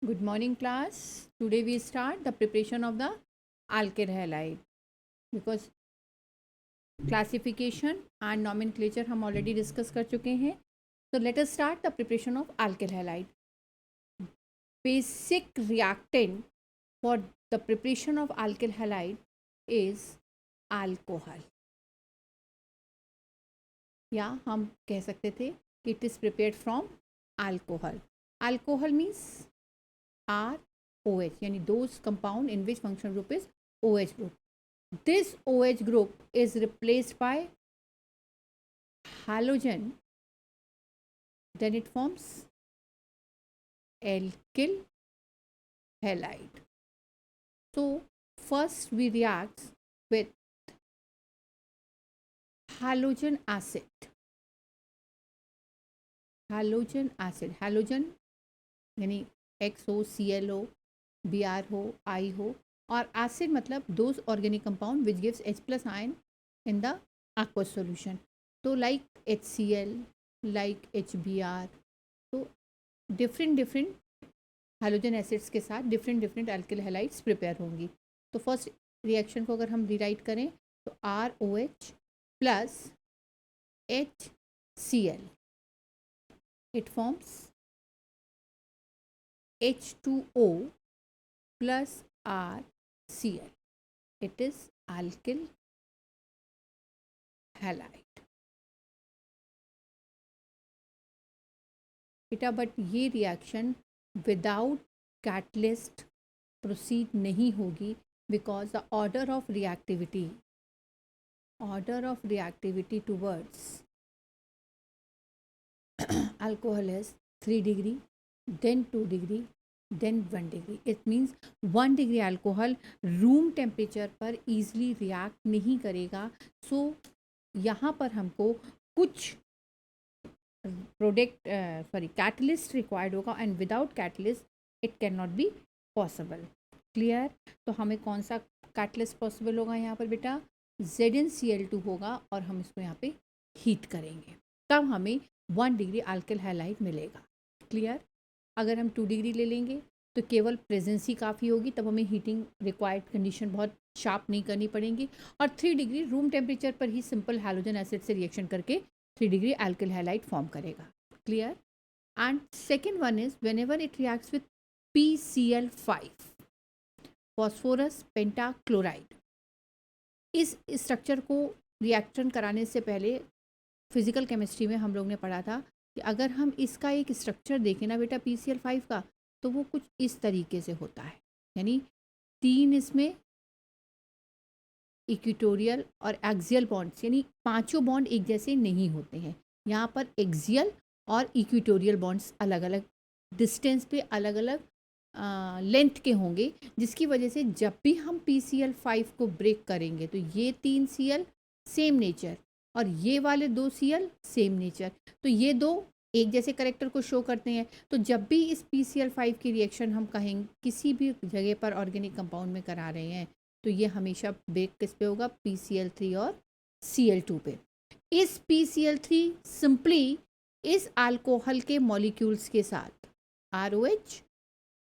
Good morning, class. Today we start the preparation of the alkyl halide because classification and nomenclature हम already discuss कर चुके हैं. So let us start the preparation of alkyl halide. Basic reactant for the preparation of alkyl halide is alcohol. या हम कह सकते थे कि it is prepared from alcohol. Alcohol means R OH, यानी those compound in which functional group is OH group. This OH group is replaced by halogen, then it forms alkyl halide. So first we react with halogen acid. Halogen acid, halogen यानी XOClO, Br हो, I हो, और acid मतलब those organic compound which gives H plus ion in the aqueous solution. तो like HCl, like HBr, तो different hydrogen acids के साथ different alkyl halides prepare होंगी. तो फर्स्ट रिएक्शन को अगर हम रीराइट करें तो ROH plus HCl it forms H2O plus RCl. It is alkyl halide. बेटा बट ये रिएक्शन विदाउट कैटलिस्ट प्रोसीड नहीं होगी because the order of reactivity towards alcohol is 3 degree, then 2 degree, then 1 degree. It means 1 degree alcohol room temperature पर easily react नहीं करेगा. सो यहाँ पर हमको कुछ कैटलिस्ट रिक्वायर्ड होगा and without catalyst it can not be possible. Clear. तो हमें कौन सा कैटलिस्ट पॉसिबल होगा यहाँ पर बेटा? ZnCl2 होगा और हम इसको यहाँ पे हीट करेंगे तब हमें 1 डिग्री अल्किल हैलाइड मिलेगा. क्लियर. अगर हम 2 डिग्री ले लेंगे तो केवल प्रेजेंस ही काफ़ी होगी, तब हमें हीटिंग रिक्वायर्ड कंडीशन बहुत शार्प नहीं करनी पड़ेगी. और 3 डिग्री रूम टेम्परेचर पर ही सिंपल हैलोजन एसिड से रिएक्शन करके 3 डिग्री अल्किल हैलाइड फॉर्म करेगा. Clear. And second one is whenever it reacts with PCl5 phosphorus pentachloride. इस स्ट्रक्चर को रिएक्शन कराने से पहले फिजिकल केमिस्ट्री में हम लोग ने पढ़ा था कि अगर हम इसका एक स्ट्रक्चर देखें ना बेटा PCl5 का, तो वो कुछ इस तरीके से होता है. यानी 3 इसमें इक्वेटोरियल और एक्सियल बॉन्ड्स, यानी पांचों बॉन्ड एक जैसे नहीं होते हैं. यहाँ पर एक्सियल और इक्वेटोरियल बॉन्ड्स अलग अलग डिस्टेंस पे अलग अलग लेंथ के होंगे, जिसकी वजह से जब भी हम PCl5 को ब्रेक करेंगे तो ये 3 Cl सेम नेचर और ये वाले 2 Cl सेम नेचर, तो ये दो एक जैसे करेक्टर को शो करते हैं. तो जब भी इस PCl5 की रिएक्शन हम कहेंगे किसी भी जगह पर ऑर्गेनिक कंपाउंड में करा रहे हैं, तो ये हमेशा ब्रेक किस पे होगा? PCl3 और Cl2 पे. इस PCl3 सिंपली इस अल्कोहल के मॉलिक्यूल्स के साथ ROH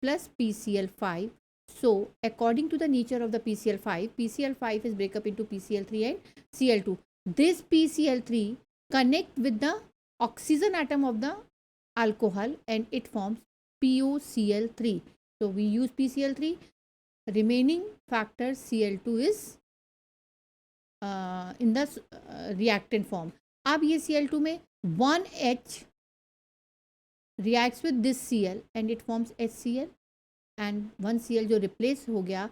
plus PCl5. So according to the nature of the PCl5 is break up into PCl3 and Cl2. This PCl3 connect with the oxygen atom of the alcohol and it forms POCl3. So we use PCl3. Remaining factor Cl2 is in the reactant form. अब ये Cl2 में 1H reacts with this Cl and it forms HCl and 1 Cl जो replace हो गया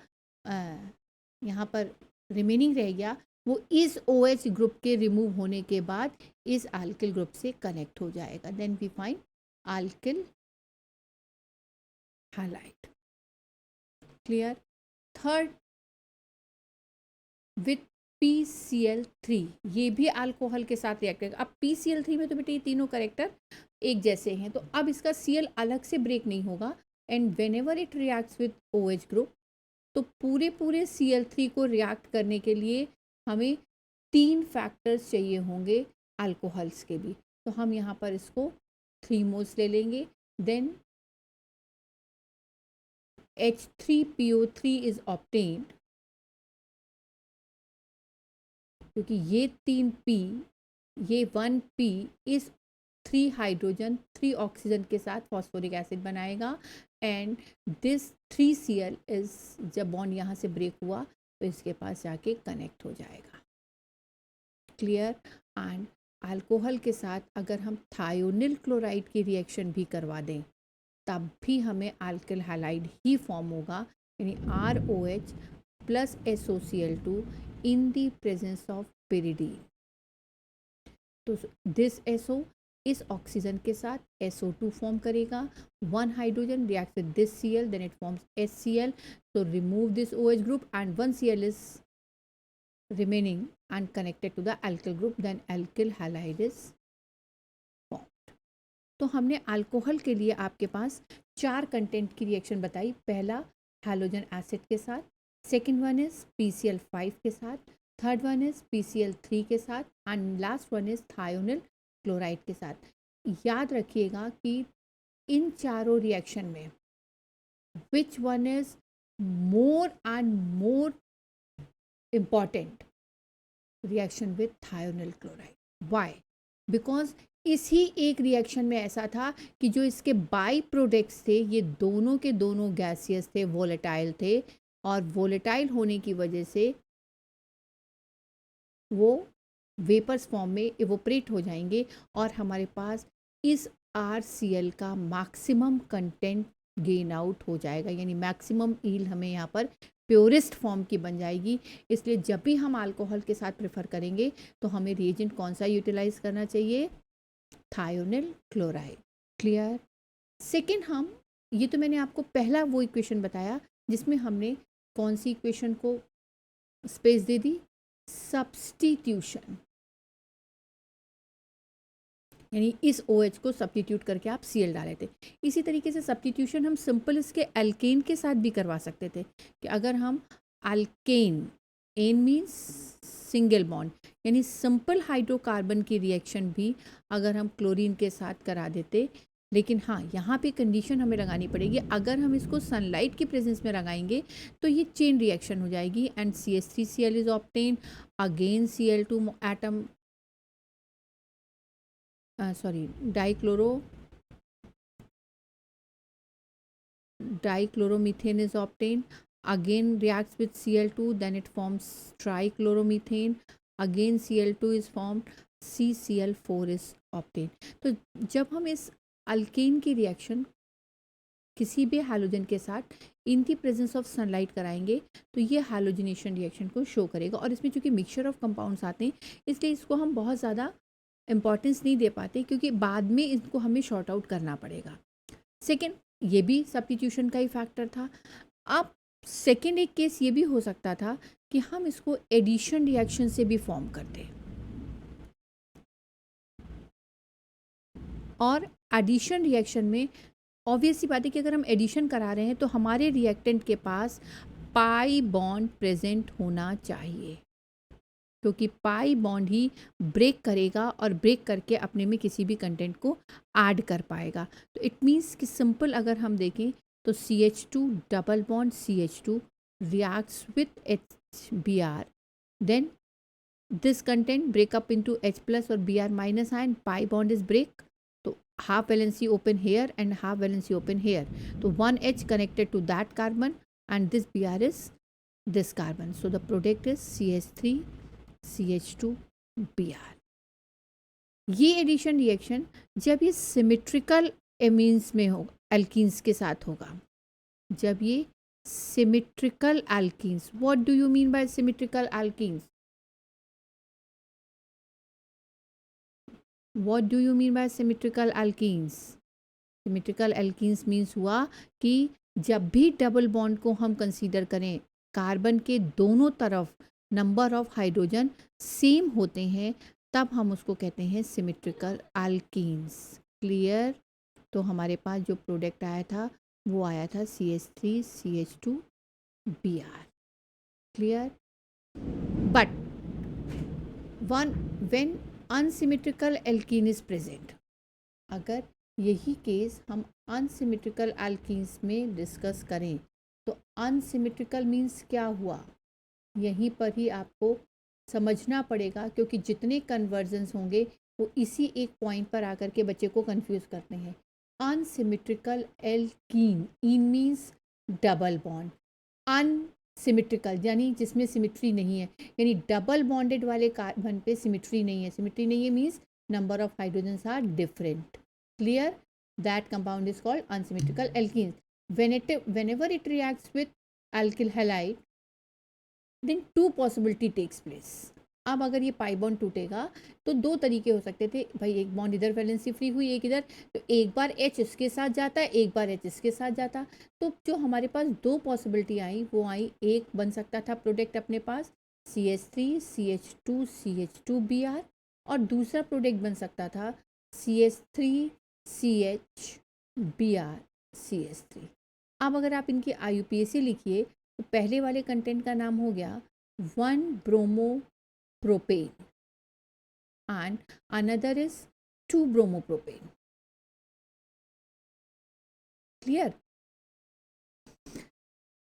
यहाँ पर remaining रह गया, वो इस OH ग्रुप के रिमूव होने के बाद इस अल्किल ग्रुप से कनेक्ट हो जाएगा. Then we find alkyl halide. Clear. Third with PCl3, ये भी अल्कोहल के साथ रिएक्ट करेगा. अब PCl3 में तो बेटे ये तीनों करेक्टर एक जैसे हैं, तो अब इसका Cl अलग से ब्रेक नहीं होगा. And whenever it reacts with OH group, तो पूरे Cl3 को रिएक्ट करने के लिए हमें 3 फैक्टर्स चाहिए होंगे अल्कोहल्स के भी. तो हम यहाँ पर इसको 3 मोल्स ले लेंगे. देन H3PO3 इज ऑब्टेन्ड, क्योंकि ये 3P, ये 1P इस 3 हाइड्रोजन 3 ऑक्सीजन के साथ फॉस्फोरिक एसिड बनाएगा, एंड दिस 3Cl इज, जब बॉन्ड यहाँ से ब्रेक हुआ तो इसके पास जाके कनेक्ट हो जाएगा। क्लियर? एंड अल्कोहल के साथ अगर हम थायोनिल क्लोराइड की रिएक्शन भी करवा दें तब भी हमें अल्किल हैलाइड ही फॉर्म होगा, यानी ROH plus SOCl2 in the presence of pyridine। तो दिस SO इस ऑक्सीजन के साथ SO2 फॉर्म करेगा, 1 hydrogen react with this Cl, then it forms HCl, so remove this OH group and 1 Cl is remaining and connected to the alkyl group, then alkyl halide is formed। तो हमने alcohol के लिए आपके पास 4 content की reaction बताई। पहला halogen acid के साथ, सेकेंड वन इज PCl5 के साथ, थर्ड वन इज PCl3 के साथ, and last one is thionyl chloride के साथ। याद रखिएगा कि इन चारों रिएक्शन में which one is more and more important reaction with thionyl chloride. Why? Because इसी एक रिएक्शन में ऐसा था कि जो इसके बाई प्रोडक्ट्स थे ये दोनों के दोनों गैसियस थे, वोलेटाइल थे, और वोलेटाइल होने की वजह से वो वेपर्स फॉर्म में इवोपरेट हो जाएंगे और हमारे पास इस RCl का मैक्सिमम कंटेंट गेन आउट हो जाएगा, यानी मैक्सिमम ईल्ड हमें यहाँ पर प्योरेस्ट फॉर्म की बन जाएगी। इसलिए जब भी हम अल्कोहल के साथ प्रेफर करेंगे तो हमें रिएजेंट कौन सा यूटिलाइज करना चाहिए? Thionyl chloride. क्लियर? सेकेंड, हम ये तो मैंने आपको पहला वो इक्वेशन बताया जिसमें हमने कौन सी इक्वेशन को स्पेस दे दी? सब्स्टिट्यूशन, यानी इस OH को सब्स्टिट्यूट करके आप Cl डाले थे। इसी तरीके से सब्स्टिट्यूशन हम सिंपल इसके अल्केन के साथ भी करवा सकते थे कि अगर हम alkane, ane means single bond, यानी सिंपल हाइड्रोकार्बन की रिएक्शन भी अगर हम क्लोरीन के साथ करा देते, लेकिन हाँ यहाँ पे कंडीशन हमें लगानी पड़ेगी, अगर हम इसको सनलाइट की प्रेजेंस में लगाएंगे तो ये चेन रिएक्शन हो जाएगी and CH3Cl is obtain, again Cl2 atom dichloromethane is obtained, again reacts with Cl2, then it forms trichloromethane, again Cl2 is formed, CCl4 is obtained। तो जब हम इस अल्केन की रिएक्शन किसी भी हैलोजन के साथ इन दी प्रेजेंस ऑफ सनलाइट कराएंगे तो ये हैलोजिनेशन रिएक्शन को शो करेगा, और इसमें चूंकि मिक्सचर ऑफ कंपाउंड्स आते हैं इसलिए इसको हम बहुत ज़्यादा इम्पॉर्टेंस नहीं दे पाते, क्योंकि बाद में इसको हमें शॉर्ट आउट करना पड़ेगा। सेकेंड, ये भी सब्स्टिट्यूशन का ही फैक्टर था। अब सेकेंड एक केस ये भी हो सकता था कि हम इसको एडिशन रिएक्शन से भी फॉर्म करते, और एडिशन रिएक्शन में ऑब्वियसली बात है कि अगर हम एडिशन करा रहे हैं तो हमारे रिएक्टेंट के पास पाई बॉन्ड प्रेजेंट होना चाहिए, क्योंकि पाई बॉन्ड ही ब्रेक करेगा और ब्रेक करके अपने में किसी भी कंटेंट को ऐड कर पाएगा। तो इट मीन्स कि सिंपल अगर हम देखें तो CH2 double bond CH2 reacts with HBr, then this content break up into H plus और Br minus ion, pi bond is break, तो half valency open here and half valency open here, तो 1H connected to that carbon and this Br is this carbon, so the product is CH3 CH2 Br। ये addition reaction जब ये symmetrical amines में हो, alkenes के साथ होगा, जब ये symmetrical alkenes, what do you mean bye symmetrical alkenes? What do you mean bye symmetrical alkenes? Symmetrical alkenes means हुआ कि जब भी डबल बॉन्ड को हम कंसीडर करें, कार्बन के दोनों तरफ नंबर ऑफ हाइड्रोजन सेम होते हैं, तब हम उसको कहते हैं सिमेट्रिकल एल्कीन्स। क्लियर? तो हमारे पास जो प्रोडक्ट आया था वो आया था CH3 CH2 Br। Clear? But when unsymmetrical alkene is present, अगर यही केस हम अनसिमेट्रिकल एल्कीन्स में डिस्कस करें तो अनसिमेट्रिकल मीन्स क्या हुआ, यहीं पर ही आपको समझना पड़ेगा, क्योंकि जितने कन्वर्जन्स होंगे वो इसी एक पॉइंट पर आकर के बच्चे को कंफ्यूज करते हैं। Unsymmetrical alkene, ene means double bond, unsymmetrical यानी जिसमें सिमेट्री नहीं है, यानी डबल बॉन्डेड वाले कार्बन पे सिमेट्री नहीं है। सिमेट्री नहीं है means number of hydrogens are different. Clear? That compound is called unsymmetrical alkene. whenever it reacts with alkyl halide, then two possibility takes place. अब अगर ये पाई बॉन्ड टूटेगा तो दो तरीके हो सकते थे भाई, एक बॉन्ड इधर वैलेंसी फ्री हुई, एक इधर, तो एक बार H इसके साथ जाता है, एक बार H इसके साथ जाता। तो जो हमारे पास दो पॉसिबिलिटी आई वो आई, एक बन सकता था प्रोडक्ट अपने पास CH3 CH2 CH2Br, और दूसरा प्रोडक्ट बन सकता था CH3 CHBr CH3। अब अगर आप इनकी IUPAC लिखिए तो पहले वाले कंटेंट का नाम हो गया 1 bromopropane and another is 2 bromopropane. Clear?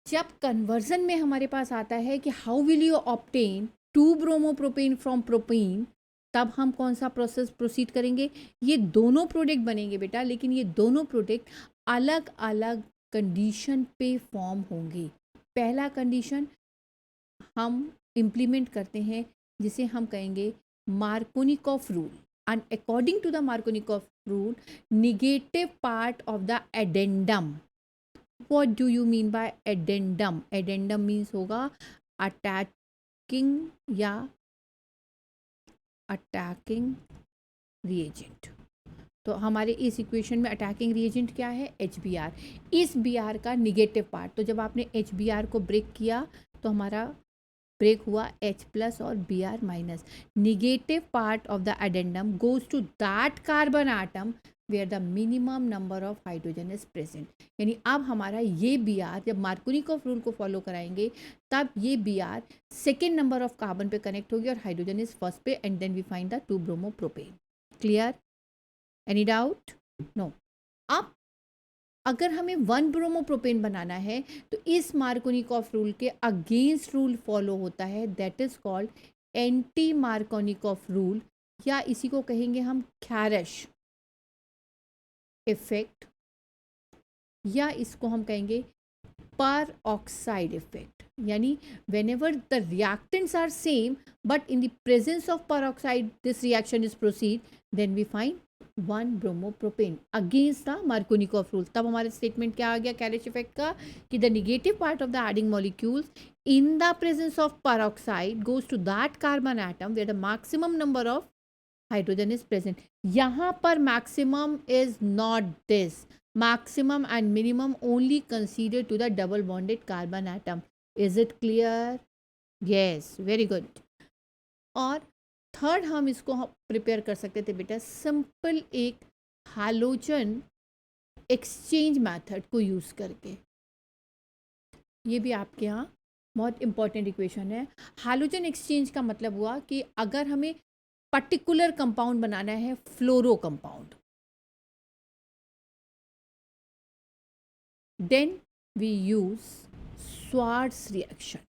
जब कन्वर्जन में हमारे पास आता है कि how will you obtain 2 bromopropane from propane, तब हम कौन सा प्रोसेस प्रोसीड करेंगे? ये दोनों प्रोडक्ट बनेंगे बेटा, लेकिन ये दोनों प्रोडक्ट अलग अलग कंडीशन पे फॉर्म होंगे। पहला कंडीशन हम इम्प्लीमेंट करते हैं जिसे हम कहेंगे Markovnikov rule, and according to the Markovnikov rule negative part of the addendum, what do you mean by addendum? Addendum means होगा अटैकिंग या अटैकिंग रिएजेंट। तो हमारे इस इक्वेशन में अटैकिंग रिएजेंट क्या है? HBr। इस Br का निगेटिव पार्ट, तो जब आपने HBr को ब्रेक किया तो हमारा ब्रेक हुआ H प्लस और Br minus. Negative part of the addendum goes to that carbon atom where the minimum number of hydrogen is present. यानी अब हमारा ये Br, जब मार्कोनिकॉफ रूल को फॉलो कराएंगे तब ये Br second number of carbon पे कनेक्ट होगी और हाइड्रोजन इज फर्स्ट पे, and then we find the 2 bromopropane. Clear? Any doubt? No. अब अगर हमें 1 ब्रोमोप्रोपेन बनाना है तो इस मार्कोनिकॉफ रूल के अगेंस्ट रूल फॉलो होता है, that is called anti Markovnikov rule, या इसी को कहेंगे हम खैरश इफेक्ट, या इसको हम कहेंगे पर ऑक्साइड इफेक्ट। यानी whenever the reactants are same but in the presence of peroxide this reaction is proceed, then we find 1 bromopropane against the Markovnikov rule। तब हमारे स्टेटमेंट क्या आ गया कैरिश इफेक्ट का, कि the negative part of the adding molecules in the presence of peroxide goes to that carbon atom where the maximum number of hydrogen is present। यहाँ पर maximum is not this, maximum and minimum only considered to the double bonded carbon atom। Is it clear? Yes, very good। और third हम इसको prepare कर सकते थे बेटा simple एक हैलोजन एक्सचेंज मेथड को यूज़ करके। ये भी आपके यहाँ बहुत इंपॉर्टेंट इक्वेशन है। हैलोजन एक्सचेंज का मतलब हुआ कि अगर हमें पर्टिकुलर कंपाउंड बनाना है, fluoro compound, then we use Schwarz reaction।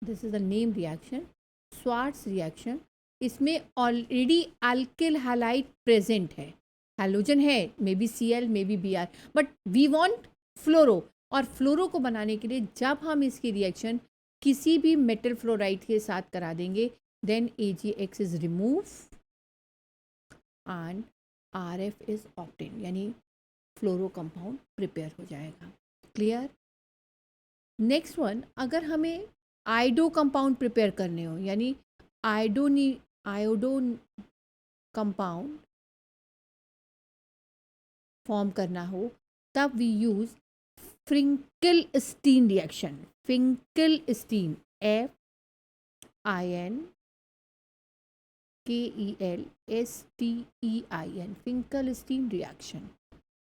This is the name reaction, Schwarz reaction. इसमें ऑलरेडी अल्किल हैलाइड प्रेजेंट है, हैलोजन है, may be Cl may be Br, but we want fluoro. और fluoro को बनाने के लिए जब हम इसकी रिएक्शन किसी भी मेटल फ्लोराइड के साथ करा देंगे, then AgX is remove and RF is obtain, यानी फ्लोरो कंपाउंड प्रिपेयर हो जाएगा। क्लियर? नेक्स्ट वन, अगर हमें आयोडो कंपाउंड प्रिपेयर करने हो, यानी आयोडो कंपाउंड फॉर्म करना हो, तब we use Finkelstein reaction. Finkelstein FINKELSTEIN, Finkelstein reaction.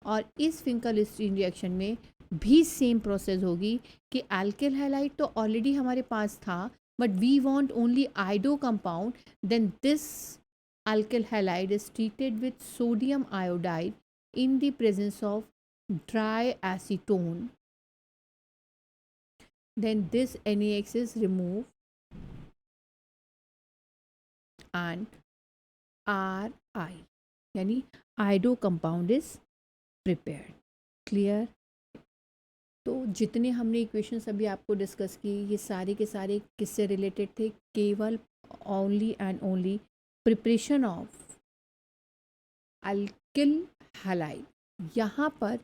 और इस फिंकल-स्टीन रिएक्शन में भी सेम प्रोसेस होगी कि अल्किल हैलाइड तो ऑलरेडी हमारे पास था, but we want only iodo compound, then this alkyl halide is treated with sodium iodide in the presence of dry acetone then this NaX is removed and Ri यानी आइडो compound is prepared. Clear? तो जितने हमने equations अभी आपको discuss किए ये सारे के सारे किससे रिलेटेड थे? केवल only and only preparation of alkyl halide. यहाँ पर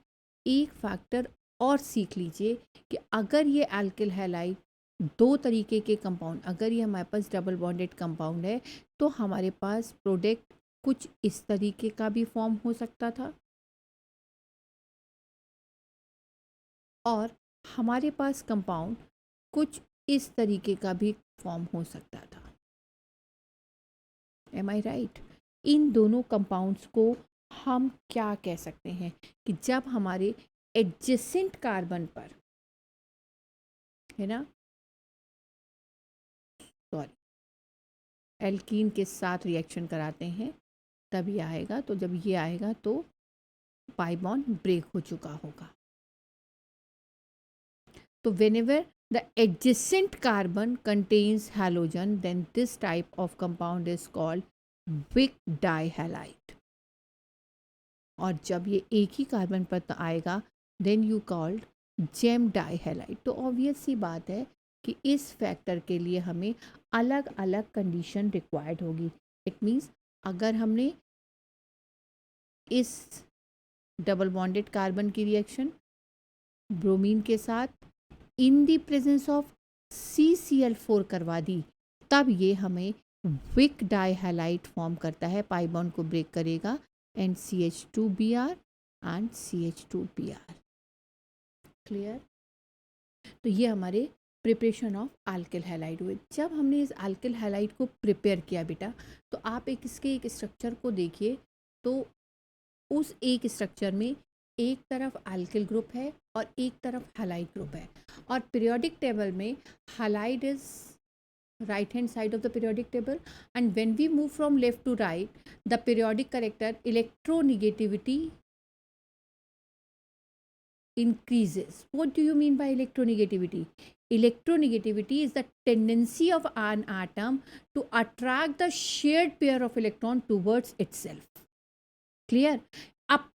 एक फैक्टर और सीख लीजिए कि अगर ये अल्किल हैलाइड दो तरीके के कंपाउंड, अगर ये हमारे पास डबल बॉन्डेड कंपाउंड है तो हमारे पास प्रोडक्ट कुछ इस तरीके का भी फॉर्म हो सकता था और हमारे पास कंपाउंड कुछ इस तरीके का भी फॉर्म हो सकता था. एम आई राइट? इन दोनों कंपाउंड्स को हम क्या कह सकते हैं कि जब हमारे एडजेसेंट कार्बन पर, है ना, सॉरी, एल्कीन के साथ रिएक्शन कराते हैं तब ये आएगा. तो जब ये आएगा तो पाई बॉन्ड ब्रेक हो चुका होगा. तो whenever the adjacent carbon contains halogen, then this type of compound is called weak dihalide. और जब ये एक ही कार्बन पर आएगा then you called gem dihalide. तो ऑब्वियस सी बात है कि इस फैक्टर के लिए हमें अलग अलग कंडीशन रिक्वायर्ड होगी. इट मीन्स अगर हमने इस डबल बॉन्डेड कार्बन की रिएक्शन ब्रोमीन के साथ इन द प्रेजेंस ऑफ CCl4 करवा दी तब ये हमें विक डाइहैलाइड फॉर्म करता है, पाई बॉन्ड को ब्रेक करेगा and CH2Br and CH2Br. Clear? तो ये हमारे प्रिपरेशन ऑफ अल्किल हैलाइड हुए. जब हमने इस अल्किल हैलाइड को प्रिपेयर किया बेटा तो आप इसके एक स्ट्रक्चर को देखिए. तो उस एक स्ट्रक्चर में एक तरफ अल्किल ग्रुप है और एक तरफ हैलाइड ग्रुप है और पीरियोडिक टेबल में halide is right hand side of the periodic table, and when we move from left to right the periodic character electronegativity increases. What do you mean by electronegativity? Electronegativity is the tendency of an atom to attract the shared pair of electron towards itself. Clear? अब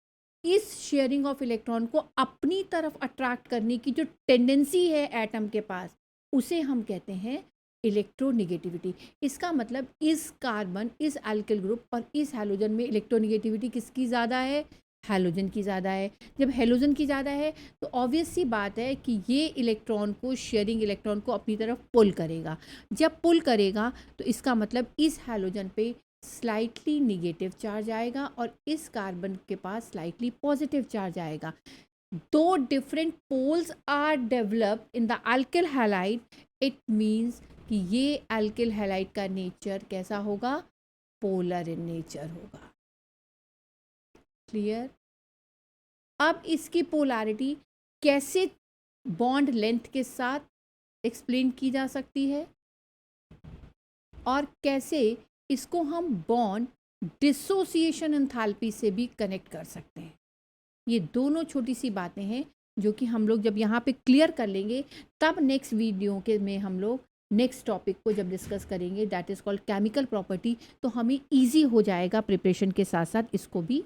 इस sharing of electron को अपनी तरफ attract करने की जो tendency है atom के पास उसे हम कहते हैं इलेक्ट्रोनेगेटिविटी. इसका मतलब इस कार्बन, इस अल्किल ग्रुप और इस हैलोजन में इलेक्ट्रोनेगेटिविटी किसकी ज़्यादा है? हैलोजन की ज़्यादा है. जब हैलोजन की ज़्यादा है तो ऑब्वियस सी बात है कि ये इलेक्ट्रॉन को, शेयरिंग इलेक्ट्रॉन को अपनी तरफ पुल करेगा. जब पुल करेगा तो इसका मतलब इस हैलोजन पे स्लाइटली निगेटिव चार्ज आएगा और इस कार्बन के पास स्लाइटली पॉजिटिव चार्ज आएगा. दो different poles are develop in the alkyl halide. It means कि ये अल्किल हैलाइड का नेचर कैसा होगा? पोलर इन नेचर होगा. क्लियर? अब इसकी पोलैरिटी कैसे बॉन्ड लेंथ के साथ एक्सप्लेन की जा सकती है और कैसे इसको हम बॉन्ड डिसोसिएशन एंथैल्पी से भी कनेक्ट कर सकते हैं. ये दोनों छोटी सी बातें हैं जो कि हम लोग जब यहाँ पे क्लियर कर लेंगे तब नेक्स्ट वीडियो के में हम लोग नेक्स्ट टॉपिक को जब डिस्कस करेंगे, that is called chemical property, तो हमें इजी हो जाएगा प्रिपरेशन के साथ साथ इसको भी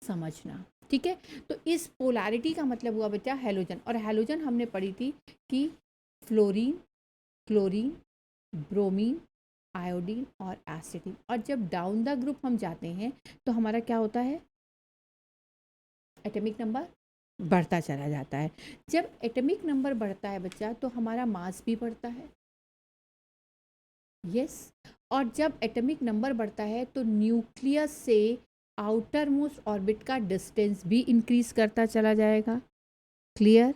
समझना. ठीक है? तो इस पोलैरिटी का मतलब हुआ बेटा हैलोजन. और हैलोजन हमने पढ़ी थी कि फ्लोरीन, क्लोरीन, ब्रोमीन, आयोडीन और एसिटिन. और जब डाउन द ग्रुप हम जाते हैं तो हमारा क्या होता है? एटॉमिक नंबर बढ़ता चला जाता है. जब एटॉमिक नंबर बढ़ता है बच्चा तो हमारा मास भी बढ़ता है. यस. और जब एटॉमिक नंबर बढ़ता है तो न्यूक्लियस से आउटर मोस्ट ऑर्बिट का डिस्टेंस भी इंक्रीज करता चला जाएगा. क्लियर?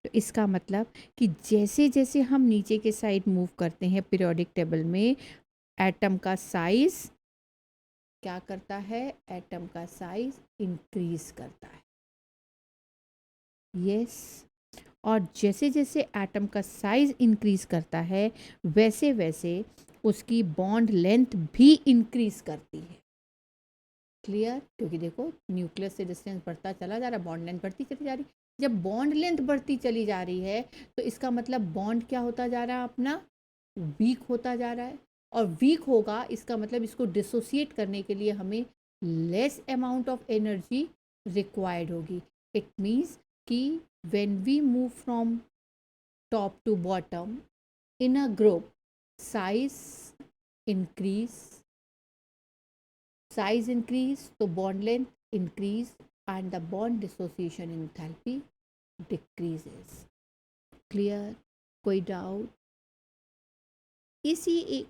तो इसका मतलब कि जैसे जैसे हम नीचे के साइड मूव करते हैं पीरियोडिक टेबल में एटम का साइज क्या करता है? एटम का साइज इंक्रीज करता है. यस. और जैसे जैसे एटम का साइज इंक्रीज करता है वैसे वैसे उसकी बॉन्ड लेंथ भी इंक्रीज करती है. क्लियर, क्योंकि देखो न्यूक्लियस से डिस्टेंस बढ़ता चला जा रहा है, बॉन्ड लेंथ बढ़ती चली जा रही है। जब बॉन्ड लेंथ बढ़ती चली जा रही है तो इसका मतलब बॉन्ड क्या होता जा रहा है, अपना वीक होता जा रहा है। और वीक होगा इसका मतलब इसको डिसोसिएट करने के लिए हमें less amount of energy required होगी। इट मीन्स कि when we move from top to bottom in a group, size increase, size increase तो bond length increase and the bond dissociation enthalpy decreases. Clear? कोई doubt? इसी एक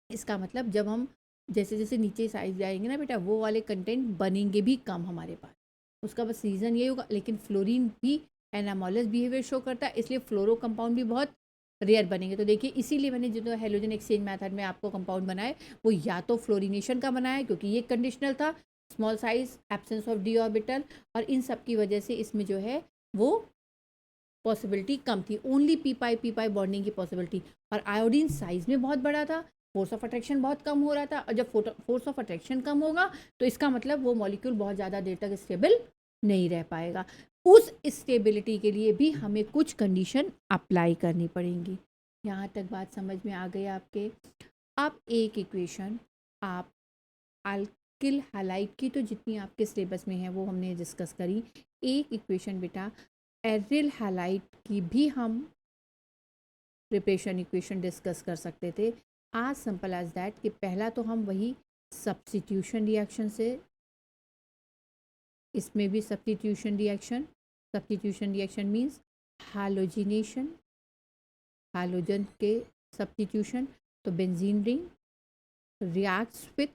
इसका मतलब जब हम जैसे जैसे नीचे साइज जाएंगे ना बेटा, वो वाले कंटेंट बनेंगे भी कम हमारे पास। उसका बस रीज़न ये होगा, लेकिन फ्लोरीन भी एनामोलस बिहेवियर शो करता है, इसलिए फ्लोरो कंपाउंड भी बहुत रेयर बनेंगे। तो देखिए इसीलिए मैंने जो हेलोजन एक्सचेंज मेथड में आपको कंपाउंड बनाए वो या तो फ्लोरिनेशन का बनाया है, क्योंकि ये कंडीशनल था, small size, absence of D orbital, और इन सब की वजह से इसमें जो है वो पॉसिबिलिटी कम थी, ओनली पी पाई बॉन्डिंग की पॉसिबिलिटी। और आयोडीन साइज में बहुत बड़ा था, फोर्स ऑफ अट्रैक्शन बहुत कम हो रहा था, और जब फोर्स ऑफ अट्रैक्शन कम होगा तो इसका मतलब वो मॉलिक्यूल बहुत ज़्यादा देर तक स्टेबल नहीं रह पाएगा। उस स्टेबिलिटी के लिए भी हमें कुछ कंडीशन अप्लाई करनी पड़ेंगी। यहाँ तक बात समझ में आ गई आपके? अब एक इक्वेशन आप अल्किल हैलाइड की, तो जितनी आपके सिलेबस में है वो हमने डिस्कस करी। एक इक्वेशन बेटा एरिल हैलाइड की भी हम प्रिपरेशन इक्वेशन डिस्कस कर सकते थे, आज सिंपल एज दैट कि पहला तो हम वही सब्स्टिट्यूशन रिएक्शन से, इसमें भी substitution reaction means halogenation, halogen के सब्स्टिट्यूशन। तो benzene ring reacts with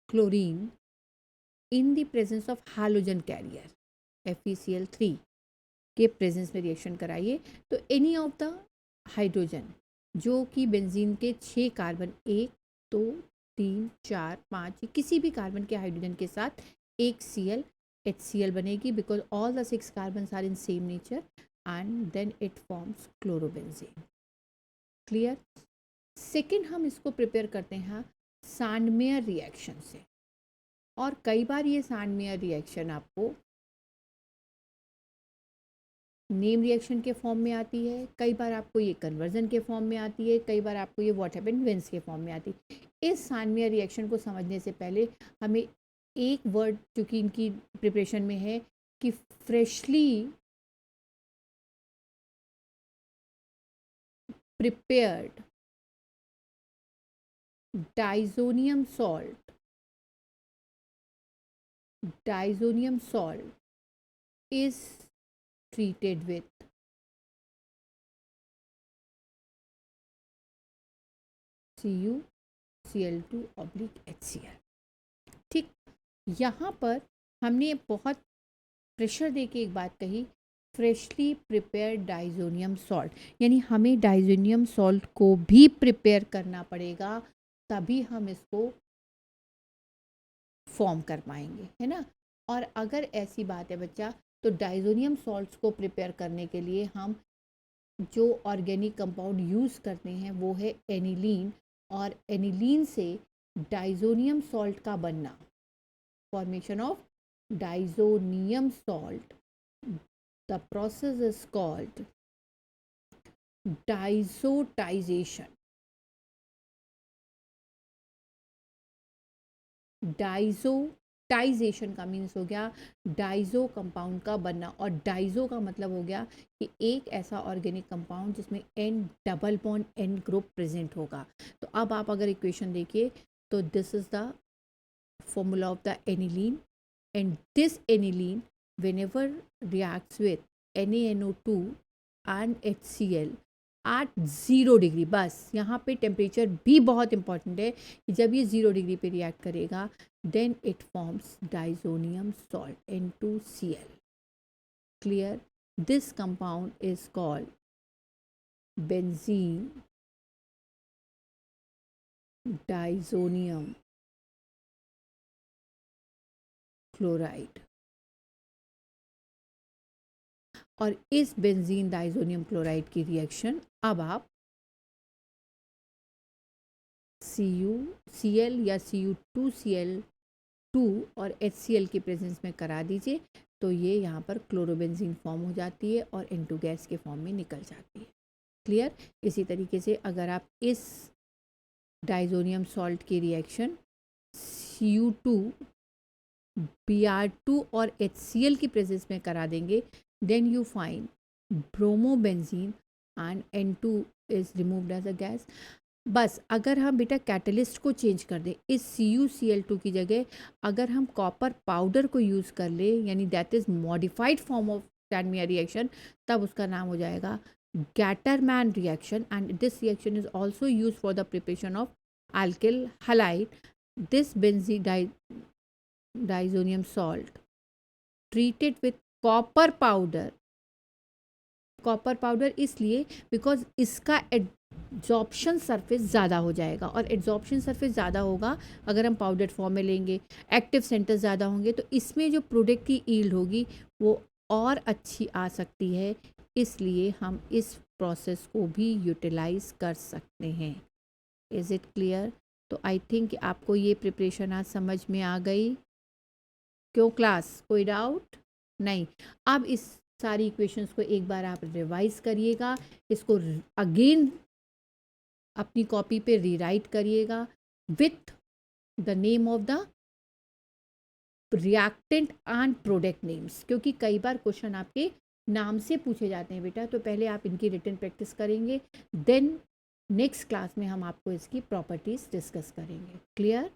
chlorine in the presence of halogen carrier FeCl3 के प्रेजेंस में रिएक्शन कराइए। तो एनी ऑफ द हाइड्रोजन जो कि बेंजीन के 6 कार्बन, 1 2 3 4 5, किसी भी कार्बन के हाइड्रोजन के साथ एक Cl HCl बनेगी, because all the 6 carbon are in same nature and then it forms chlorobenzene. Clear? Second हम इसको प्रिपेयर करते हैं सांडमेयर रिएक्शन से, और कई बार ये सांडमेयर रिएक्शन आपको नेम रिएक्शन के फॉर्म में आती है, कई बार आपको ये कन्वर्जन के फॉर्म में आती है, कई बार आपको ये व्हाट हैपेंड व्हेंस के फॉर्म में आती है। इस सांडमेयर रिएक्शन को समझने से पहले हमें एक वर्ड जो कि इनकी प्रिपरेशन में है कि freshly prepared diazonium salt is treated with CuCl2/HCl। ठीक, यहाँ पर हमने बहुत प्रेशर दे के एक बात कही, फ्रेशली प्रिपेयर्ड डाइजोनियम सॉल्ट, यानी हमें डाइजोनियम सॉल्ट को भी प्रिपेयर करना पड़ेगा, तभी हम इसको फॉर्म कर पाएंगे, है ना। और अगर ऐसी बात है बच्चा, तो डाइजोनियम सॉल्ट्स को प्रिपेयर करने के लिए हम जो ऑर्गेनिक कंपाउंड यूज़ करते हैं वो है एनिलीन, और एनिलीन से डाइजोनियम सॉल्ट का बनना, formation of diazonium salt, the process is called diazotization. Diazotization का मीन्स हो गया डाइजो कंपाउंड का बनना, और डाइजो का मतलब हो गया कि एक ऐसा ऑर्गेनिक कंपाउंड जिसमें N double bond N group present होगा। तो अब आप अगर इक्वेशन देखिए तो this is the formula of the aniline, and this aniline whenever reacts with NaNO2 and HCl at 0 degree, बस यहाँ पे टेम्परेचर भी बहुत इंपॉर्टेंट है कि जब ये 0 डिग्री पे रिएक्ट करेगा then it forms diazonium salt N2Cl। Clear? This compound is called benzene diazonium chloride. और इस बेंजीन डाइजोनियम क्लोराइड की रिएक्शन अब आप CuCl या Cu2Cl2 और HCl की प्रेजेंस में करा दीजिए तो ये यहाँ पर क्लोरोबेंजीन फॉर्म हो जाती है और N2 गैस के फॉर्म में निकल जाती है। क्लियर। इसी तरीके से अगर आप इस डाइजोनियम सॉल्ट की रिएक्शन Cu2 Br2 और HCl की प्रेजेंस में करा देंगे, then you find bromobenzene and N2 is removed as a gas. बस अगर हम बेटा कैटलिस्ट को चेंज कर दें, इस CuCl2 की जगह अगर हम कॉपर पाउडर को यूज़ कर ले, यानी that is modified form of कैडमिया रिएक्शन, तब उसका नाम हो जाएगा Gattermann reaction. And this reaction is also use for the preparation of alkyl halide. This benzodiazonium salt treated with copper powder इसलिए बिकॉज इसका एड्जॉर्प्शन सरफेस ज़्यादा हो जाएगा, और एड्जॉर्प्शन सरफेस ज़्यादा होगा अगर हम पाउडर फॉर्म में लेंगे, एक्टिव सेंटर ज़्यादा होंगे, तो इसमें जो प्रोडक्ट की ईल्ड होगी वो और अच्छी आ सकती है। इसलिए हम इस प्रोसेस को भी यूटिलाइज कर सकते हैं। Is it clear? तो आई थिंक आपको ये प्रिपरेशन आज समझ में आ गई। क्यों क्लास, कोई डाउट नहीं? अब इस सारी इक्वेशंस को एक बार आप रिवाइज करिएगा, इसको अगेन अपनी कॉपी पे रीराइट करिएगा with the name of the reactant and product names, क्योंकि कई बार क्वेश्चन आपके नाम से पूछे जाते हैं बेटा। तो पहले आप इनकी रिटन प्रैक्टिस करेंगे, देन नेक्स्ट क्लास में हम आपको इसकी प्रॉपर्टीज़ डिस्कस करेंगे। क्लियर?